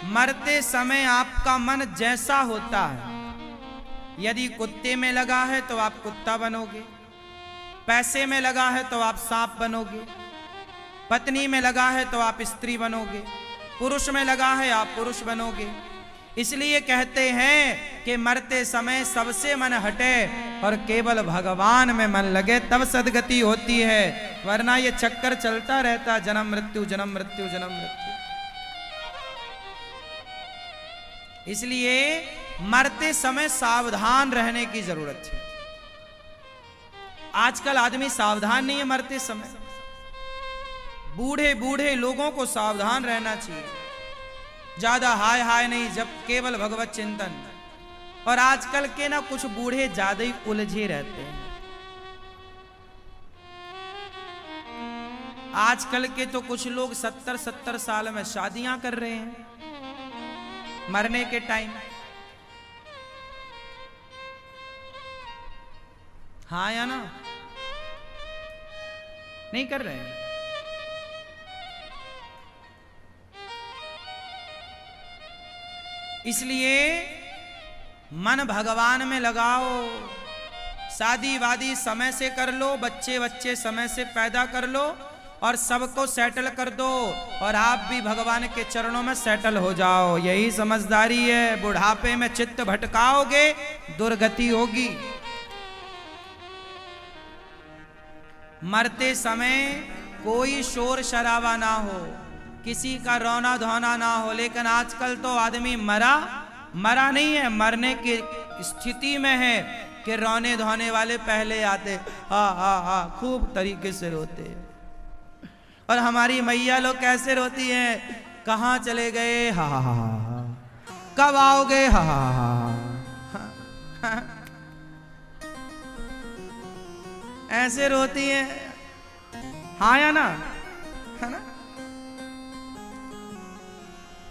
मरते समय आपका मन जैसा होता है, यदि कुत्ते में लगा है तो आप कुत्ता बनोगे, पैसे में लगा है तो आप सांप बनोगे, पत्नी में लगा है तो आप स्त्री बनोगे, पुरुष में लगा है आप पुरुष बनोगे। इसलिए कहते हैं कि मरते समय सबसे मन हटे और केवल भगवान में मन लगे, तब सदगति होती है, वरना ये चक्कर चलता रहता, जन्म मृत्यु जन्म मृत्यु जन्म मृत्यु। इसलिए मरते समय सावधान रहने की जरूरत है। आजकल आदमी सावधान नहीं है मरते समय। बूढ़े बूढ़े लोगों को सावधान रहना चाहिए, ज्यादा हाय हाय नहीं, जब केवल भगवत चिंतन। और आजकल के ना कुछ बूढ़े ज्यादा ही उलझे रहते हैं। आजकल के तो कुछ लोग 70-70 साल में शादियां कर रहे हैं मरने के टाइम। हाँ या ना? नहीं कर रहे हैं। इसलिए मन भगवान में लगाओ, शादी वादी समय से कर लो, बच्चे बच्चे समय से पैदा कर लो और सबको सेटल कर दो, और आप भी भगवान के चरणों में सेटल हो जाओ। यही समझदारी है। बुढ़ापे में चित्त भटकाओगे, दुर्गति होगी। मरते समय कोई शोर शराबा ना हो, किसी का रोना धोना ना हो। लेकिन आजकल तो आदमी मरा नहीं है, मरने की स्थिति में है कि रोने धोने वाले पहले आते, हा हा हा, खूब तरीके से रोते। और हमारी मैया लोग कैसे रोती हैं, कहाँ चले गए, हा हा हा, कब आओगे, हा हा हा, ऐसे रोती हैं। हाँ या ना? है ना?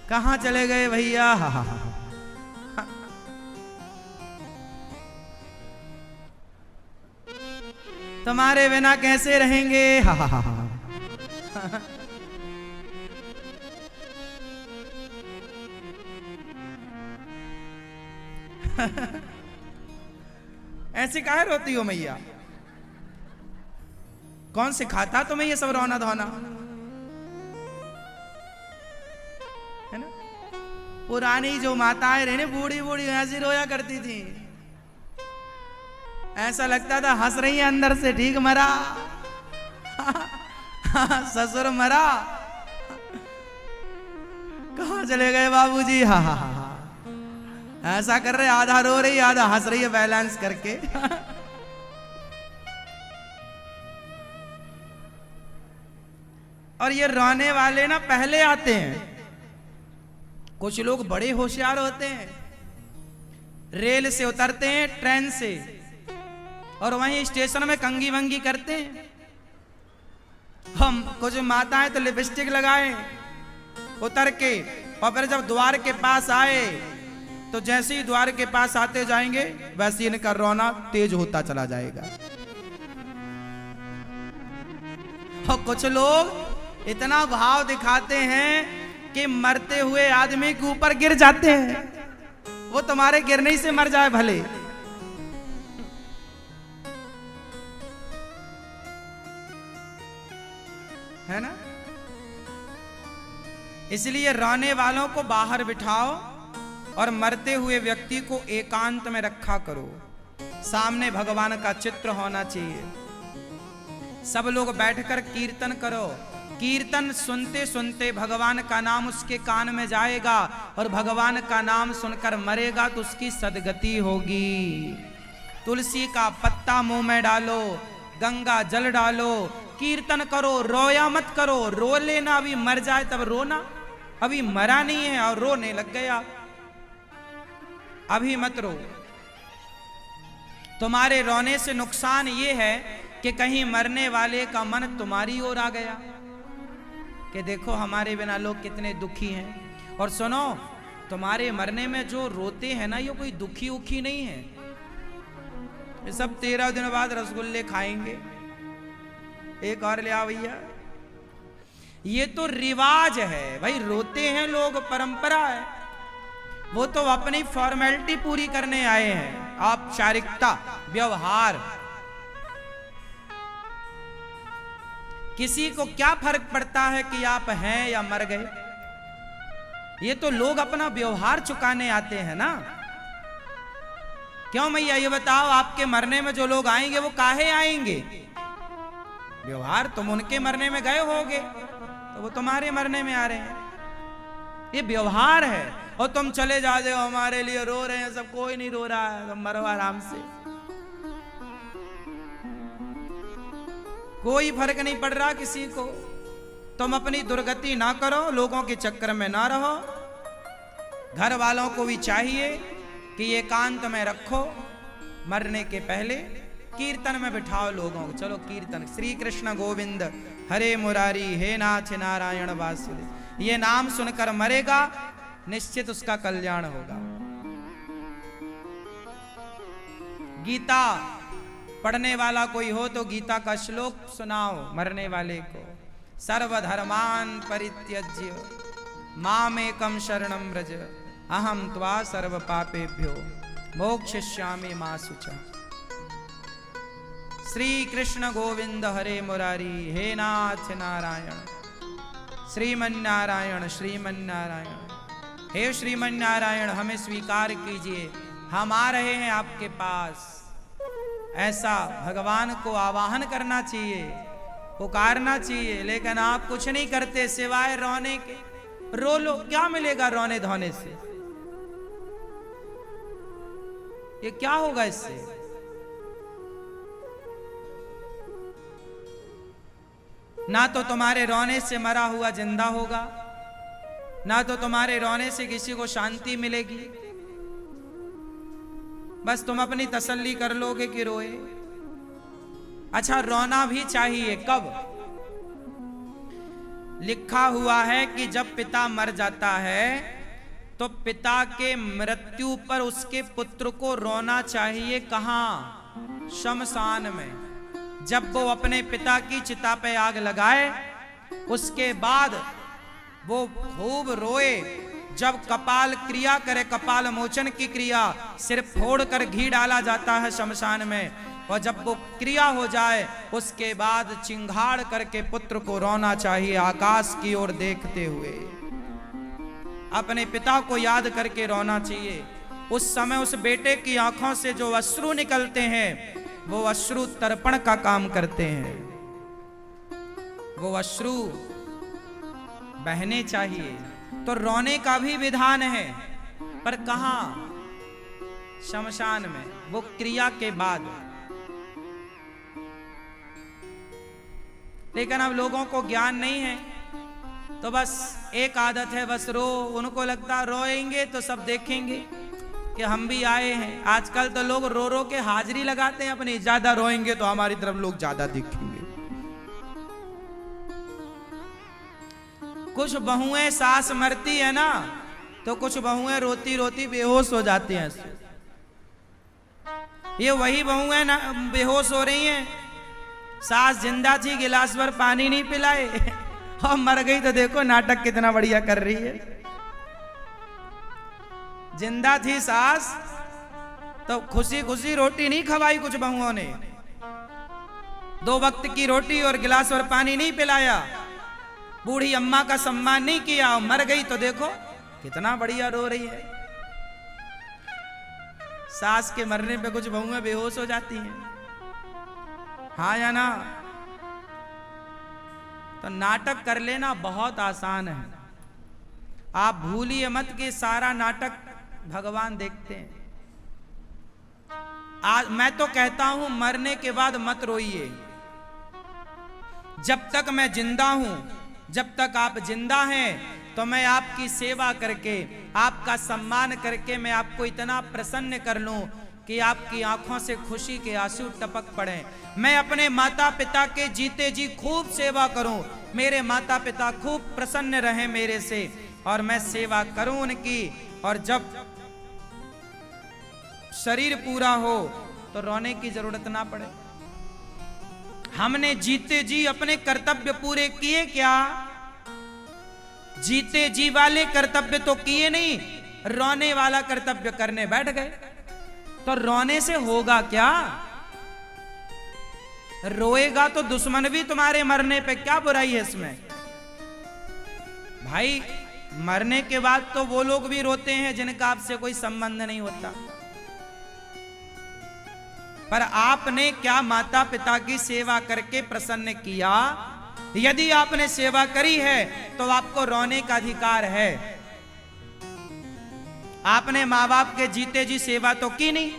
कहाँ चले गए भैया, हा हा हा, तुम्हारे बिना कैसे रहेंगे, हा हा हा। ऐसे काहे रोती हो मैया? कौन सिखाता तुम्हें ये सब रोना धोना? है ना? पुरानी जो माताएं रहे, बूढ़ी बूढ़ी ऐसी रोया करती थी, ऐसा लगता था हंस रही है अंदर से, ठीक मरा। ससुर मरा, कहाँ चले गए बाबूजी, हा हा हा, ऐसा कर रहे, आधा रो रही आधा हंस रही है, बैलेंस करके। और ये रोने वाले ना पहले आते हैं। कुछ लोग बड़े होशियार होते हैं, रेल से उतरते हैं, ट्रेन से, और वहीं स्टेशन में कंगी वंगी करते हैं। हम कुछ माताएं तो लिपस्टिक लगाए उतर के, और फिर जब द्वार के पास आए तो जैसे ही द्वार के पास आते जाएंगे वैसे इनका रोना तेज होता चला जाएगा। और कुछ लोग इतना भाव दिखाते हैं कि मरते हुए आदमी के ऊपर गिर जाते हैं। वो तुम्हारे गिरने से मर जाए भले। है ना? इसलिए रोने वालों को बाहर बिठाओ और मरते हुए व्यक्ति को एकांत में रखा करो। सामने भगवान का चित्र होना चाहिए। सब लोग बैठकर कीर्तन करो। कीर्तन सुनते सुनते भगवान का नाम उसके कान में जाएगा, और भगवान का नाम सुनकर मरेगा तो उसकी सदगति होगी। तुलसी का पत्ता मुंह में डालो, गंगा जल डालो, कीर्तन करो, रोया मत करो। रो लेना, अभी मर जाए तब रोना, अभी मरा नहीं है और रोने लग गया, अभी मत रो। तुम्हारे रोने से नुकसान ये है कि कहीं मरने वाले का मन तुम्हारी ओर आ गया कि देखो हमारे बिना लोग कितने दुखी हैं। और सुनो, तुम्हारे मरने में जो रोते हैं ना, ये कोई दुखी उखी नहीं है। ये सब 13 दिन बाद रसगुल्ले खाएंगे। एक और ले आ भैया। ये तो रिवाज है भाई, रोते हैं लोग, परंपरा है। वो तो अपनी फॉर्मेलिटी पूरी करने आए हैं, औपचारिकता, व्यवहार। किसी को क्या फर्क पड़ता है कि आप हैं या मर गए? ये तो लोग अपना व्यवहार चुकाने आते हैं ना। क्यों मैया ये बताओ, आपके मरने में जो लोग आएंगे वो काहे आएंगे? व्यवहार, तुम उनके मरने में गए होगे तो वो तुम्हारे मरने में आ रहे हैं। ये व्यवहार है। और तुम चले जाते हो, हमारे लिए रो रहे हैं सब, कोई नहीं रो रहा है, तुम मरो आराम से, कोई फर्क नहीं पड़ रहा किसी को। तुम अपनी दुर्गति ना करो, लोगों के चक्कर में ना रहो। घर वालों को भी चाहिए कि एकांत में रखो, मरने के पहले कीर्तन में बिठाओ लोगों को। चलो कीर्तन, श्री कृष्ण गोविंद हरे मुरारी, हे नाथ नारायण वासुदेव। ये नाम सुनकर मरेगा, निश्चित उसका कल्याण होगा। गीता पढ़ने वाला कोई हो तो गीता का श्लोक सुनाओ मरने वाले को। सर्वधर्मान परित्यज्य मामेकं शरणं व्रज, अहम त्वा सर्व पापेभ्यो मोक्षयिष्यामि मा शुचा। श्री कृष्ण गोविंद हरे मुरारी, हे नाथ नारायण, श्रीमन्नारायण श्रीमन्नारायण। हे श्रीमन्नारायण, हमें स्वीकार कीजिए, हम आ रहे हैं आपके पास। ऐसा भगवान को आवाहन करना चाहिए, पुकारना चाहिए। लेकिन आप कुछ नहीं करते सिवाय रोने के। रो लो, क्या मिलेगा रोने धोने से? ये क्या होगा इससे? ना तो तुम्हारे रोने से मरा हुआ जिंदा होगा, ना तो तुम्हारे रोने से किसी को शांति मिलेगी। बस तुम अपनी तसल्ली कर लोगे कि रोए। अच्छा, रोना भी चाहिए। कब? लिखा हुआ है कि जब पिता मर जाता है तो पिता के मृत्यु पर उसके पुत्र को रोना चाहिए। कहां? शमशान में। जब वो अपने पिता की चिता पे आग लगाए, उसके बाद वो खूब रोए। जब कपाल क्रिया करे, कपाल मोचन की क्रिया, सिर फोड़कर घी डाला जाता है शमशान में, और जब वो क्रिया हो जाए उसके बाद चिंगाड़ करके पुत्र को रोना चाहिए, आकाश की ओर देखते हुए अपने पिता को याद करके रोना चाहिए। उस समय उस बेटे की आंखों से जो अश्रु निकलते हैं वो अश्रु तर्पण का काम करते हैं। वो अश्रु बहने चाहिए। तो रोने का भी विधान है, पर कहां? शमशान में, वो क्रिया के बाद। लेकिन अब लोगों को ज्ञान नहीं है, तो बस एक आदत है, बस रो। उनको लगता रोएंगे तो सब देखेंगे कि हम भी आए हैं। आजकल तो लोग रो रो के हाजिरी लगाते हैं अपनी, ज्यादा रोएंगे तो हमारी तरफ लोग ज्यादा देखेंगे। कुछ बहुएं सास मरती है ना, तो कुछ बहुएं रोती रोती बेहोश हो जाती हैं। ये वही बहुएं ना बेहोश हो रही हैं। सास जिंदा थी, गिलास भर पानी नहीं पिलाए, और मर गई तो देखो नाटक कितना बढ़िया कर रही है। जिंदा थी सास तो खुशी खुशी रोटी नहीं खवाई कुछ बहुओं ने, 2 वक्त की रोटी और गिलास भर पानी नहीं पिलाया, बूढ़ी अम्मा का सम्मान नहीं किया, और मर गई तो देखो कितना बढ़िया रो रही है। सास के मरने पे कुछ बहुएं बेहोश हो जाती हैं, हाँ या ना? तो नाटक कर लेना बहुत आसान है। आप भूलिए मत कि सारा नाटक भगवान देखते हैं। आज मैं तो कहता हूं, मरने के बाद मत रोइए। जब तक मैं जिंदा हूं, जब तक आप जिंदा हैं, तो मैं आपकी सेवा करके, आपका सम्मान करके मैं आपको इतना प्रसन्न कर लूं कि आपकी आंखों से खुशी के आंसू टपक पड़े। मैं अपने माता पिता के जीते जी खूब सेवा करूं, मेरे माता पिता खूब प्रसन्न रहें मेरे से, और मैं सेवा करूं उनकी। और जब शरीर पूरा हो तो रोने की जरूरत ना पड़े। हमने जीते जी अपने कर्तव्य पूरे किए क्या? जीते जी वाले कर्तव्य तो किए नहीं, रोने वाला कर्तव्य करने बैठ गए। तो रोने से होगा क्या? रोएगा तो दुश्मन भी तुम्हारे मरने पे, क्या बुराई है इसमें? भाई मरने के बाद तो वो लोग भी रोते हैं जिनका आपसे कोई संबंध नहीं होता। पर आपने क्या माता पिता की सेवा करके प्रसन्न किया? यदि आपने सेवा करी है तो आपको रोने का अधिकार है। आपने माँ बाप के जीते जी सेवा तो की नहीं,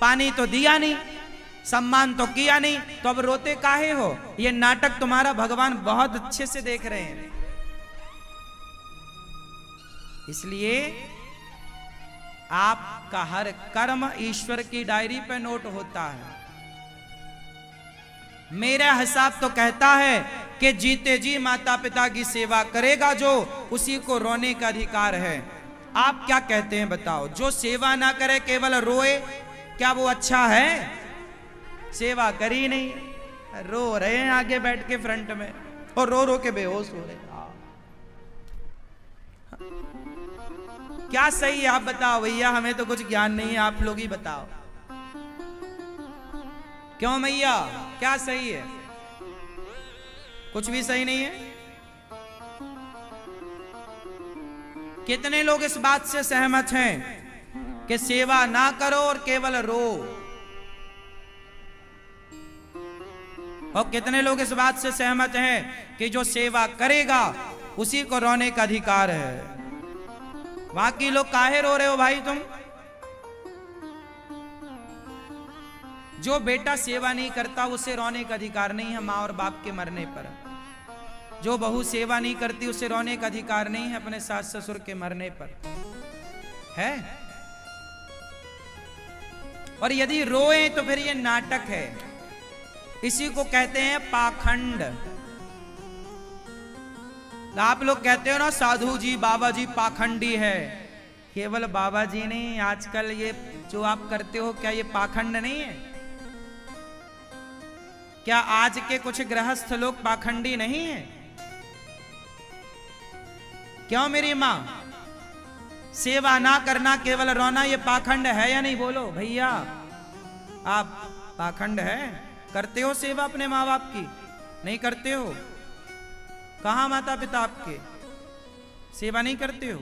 पानी तो दिया नहीं, सम्मान तो किया नहीं, तो अब रोते काहे हो? ये नाटक तुम्हारा भगवान बहुत अच्छे से देख रहे हैं। इसलिए आपका हर कर्म ईश्वर की डायरी पे नोट होता है। मेरा हिसाब तो कहता है कि जीते जी माता पिता की सेवा करेगा जो, उसी को रोने का अधिकार है। आप क्या कहते हैं बताओ? जो सेवा ना करे केवल रोए, क्या वो अच्छा है? सेवा करी नहीं, रो रहे हैं आगे बैठ के फ्रंट में, और रो रो के बेहोश हो रहे हैं। क्या सही है? आप बताओ भैया, हमें तो कुछ ज्ञान नहीं है, आप लोग ही बताओ। क्यों भैया, क्या सही है? कुछ भी सही नहीं है। कितने लोग इस बात से सहमत हैं कि सेवा ना करो और केवल रो? और कितने लोग इस बात से सहमत हैं कि जो सेवा करेगा उसी को रोने का अधिकार है? बाकी लोग काहे रो रहे हो भाई तुम? जो बेटा सेवा नहीं करता उसे रोने का अधिकार नहीं है माँ और बाप के मरने पर। जो बहू सेवा नहीं करती उसे रोने का अधिकार नहीं है अपने सास ससुर के मरने पर, है? और यदि रोए तो फिर ये नाटक है। इसी को कहते हैं पाखंड। आप लोग कहते हो ना साधु जी बाबा जी पाखंडी है। केवल बाबा जी नहीं, आजकल ये जो आप करते हो, क्या ये पाखंड नहीं है? क्या आज के कुछ गृहस्थ लोग पाखंडी नहीं है? क्यों मेरी मां? सेवा ना करना, केवल रोना, ये पाखंड है या नहीं? बोलो भैया, आप पाखंड है? करते हो सेवा अपने माँ बाप की? नहीं करते हो? कहाँ माता पिता आपके? सेवा नहीं करते हो?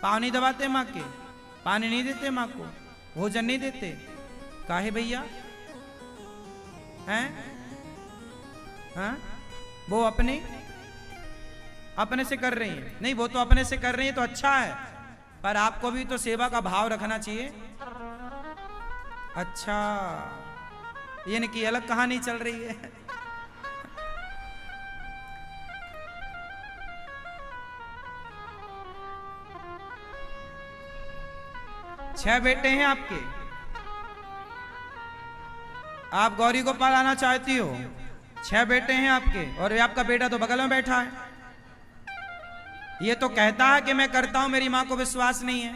पाँव नहीं दबाते माँ के? पानी नहीं देते माँ को? भोजन नहीं देते? काहे भैया? हैं? हाँ? वो अपने से कर रही है। नहीं, वो तो अपने से कर रही है तो अच्छा है, पर आपको भी तो सेवा का भाव रखना चाहिए। अच्छा, ये इनकी अलग कहानी चल रही है। छह बेटे हैं आपके, आप गौरी को पालाना चाहती हो। 6 बेटे हैं आपके, और ये आपका बेटा तो बगल में बैठा है। ये तो कहता है कि मैं करता हूं, मेरी मां को विश्वास नहीं है।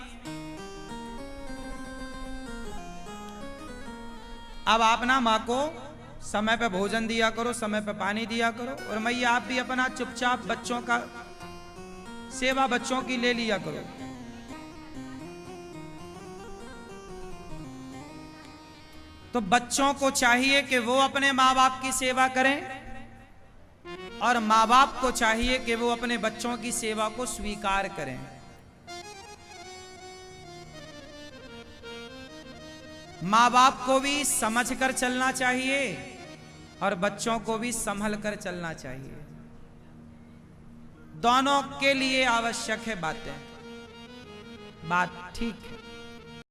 अब आप ना मां को समय पे भोजन दिया करो, समय पे पानी दिया करो, और मैया आप भी अपना चुपचाप बच्चों का सेवा बच्चों की ले लिया करो। तो बच्चों को चाहिए कि वो अपने माँ बाप की सेवा करें, और माँ बाप को चाहिए कि वो अपने बच्चों की सेवा को स्वीकार करें। माँ बाप को भी समझ कर चलना चाहिए और बच्चों को भी संभल कर चलना चाहिए। दोनों के लिए आवश्यक है बात ठीक है।